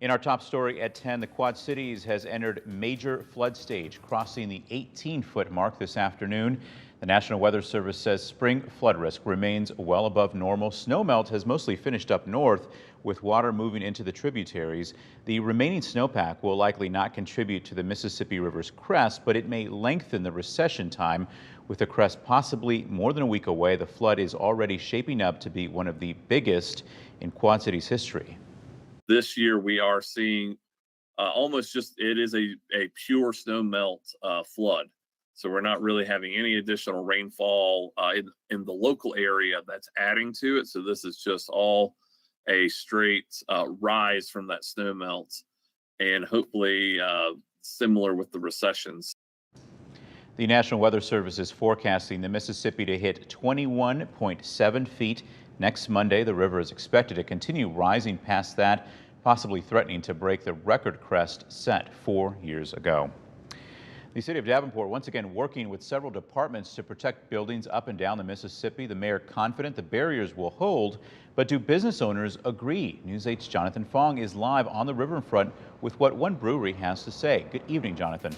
In our top story at 10, the Quad Cities has entered major flood stage, crossing the 18-foot mark this afternoon. The National Weather Service says spring flood risk remains well above normal. Snowmelt has mostly finished up north, with water moving into the tributaries. The remaining snowpack will likely not contribute to the Mississippi River's crest, but it may lengthen the recession time. With the crest possibly more than a week away, the flood is already shaping up to be one of the biggest in Quad Cities history. This year we are seeing almost just, it is a pure snow melt flood. So we're not really having any additional rainfall in the local area that's adding to it. So this is just all a straight rise from that snow melt, and hopefully similar with the recessions. The National Weather Service is forecasting the Mississippi to hit 21.7 feet next Monday. The river is expected to continue rising past that, possibly threatening to break the record crest set 4 years ago. The city of Davenport once again working with several departments to protect buildings up and down the Mississippi. The mayor confident the barriers will hold, but do business owners agree? News 8's Jonathan Fong is live on the riverfront with what one brewery has to say. Good evening, Jonathan.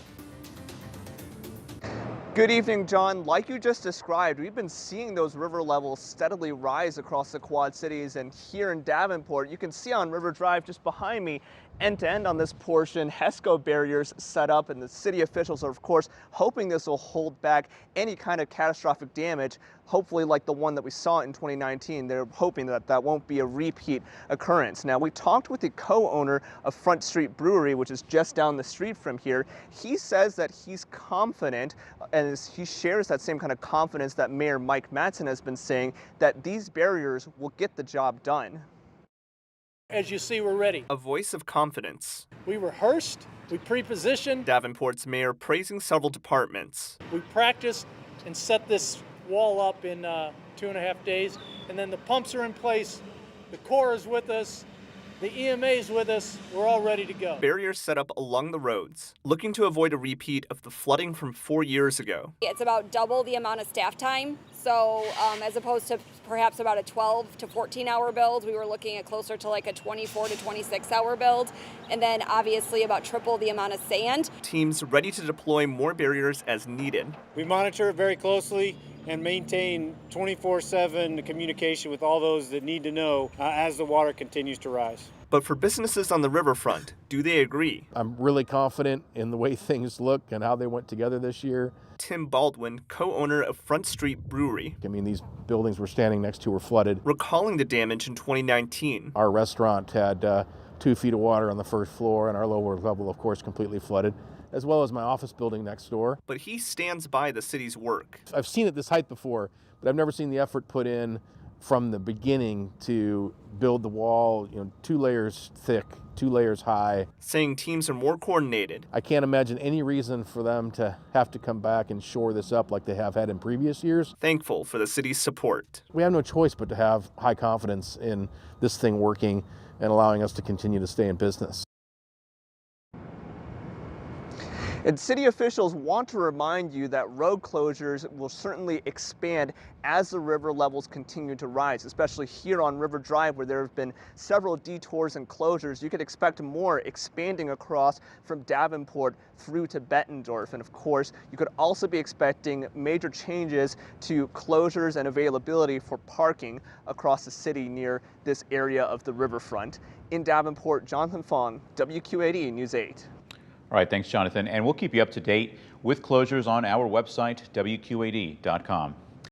Good evening, John. Like you just described, we've been seeing those river levels steadily rise across the Quad Cities, and here in Davenport, you can see on River Drive just behind me, end to end on this portion, HESCO barriers set up, and the city officials are, of course, hoping this will hold back any kind of catastrophic damage, hopefully like the one that we saw in 2019. They're hoping that that won't be a repeat occurrence. Now, we talked with the co-owner of Front Street Brewery, which is just down the street from here. He says that he's confident, and he shares that same kind of confidence that Mayor Mike Mattson has been saying, that these barriers will get the job done. As you see, we're ready. A voice of confidence. We rehearsed, we pre-positioned. Davenport's mayor praising several departments. We practiced and set this wall up in 2.5 days, and then the pumps are in place, the Corps is with us, the EMA is with us, we're all ready to go. Barriers set up along the roads, looking to avoid a repeat of the flooding from 4 years ago. It's about double the amount of staff time. So as opposed to perhaps about a 12 to 14 hour build, we were looking at closer to like a 24 to 26 hour build. And then obviously about triple the amount of sand. Teams ready to deploy more barriers as needed. We monitor it very closely and maintain 24/7 communication with all those that need to know as the water continues to rise. But for businesses on the riverfront, do they agree? I'm really confident in the way things look and how they went together this year. Tim Baldwin, co-owner of Front Street Brewery. I mean, these buildings we're standing next to were flooded. Recalling the damage in 2019. Our restaurant had 2 feet of water on the first floor, and our lower level, of course, completely flooded, as well as my office building next door. But he stands by the city's work. I've seen it this height before, but I've never seen the effort put in from the beginning to build the wall, 2 layers thick, 2 layers high. Saying teams are more coordinated. I can't imagine any reason for them to have to come back and shore this up like they have had in previous years. Thankful for the city's support. We have no choice but to have high confidence in this thing working and allowing us to continue to stay in business. And city officials want to remind you that road closures will certainly expand as the river levels continue to rise, especially here on River Drive, where there have been several detours and closures. You could expect more expanding across from Davenport through to Bettendorf. And of course, you could also be expecting major changes to closures and availability for parking across the city near this area of the riverfront. In Davenport, Jonathan Fong, WQAD News 8. All right, thanks, Jonathan. And we'll keep you up to date with closures on our website, WQAD.com.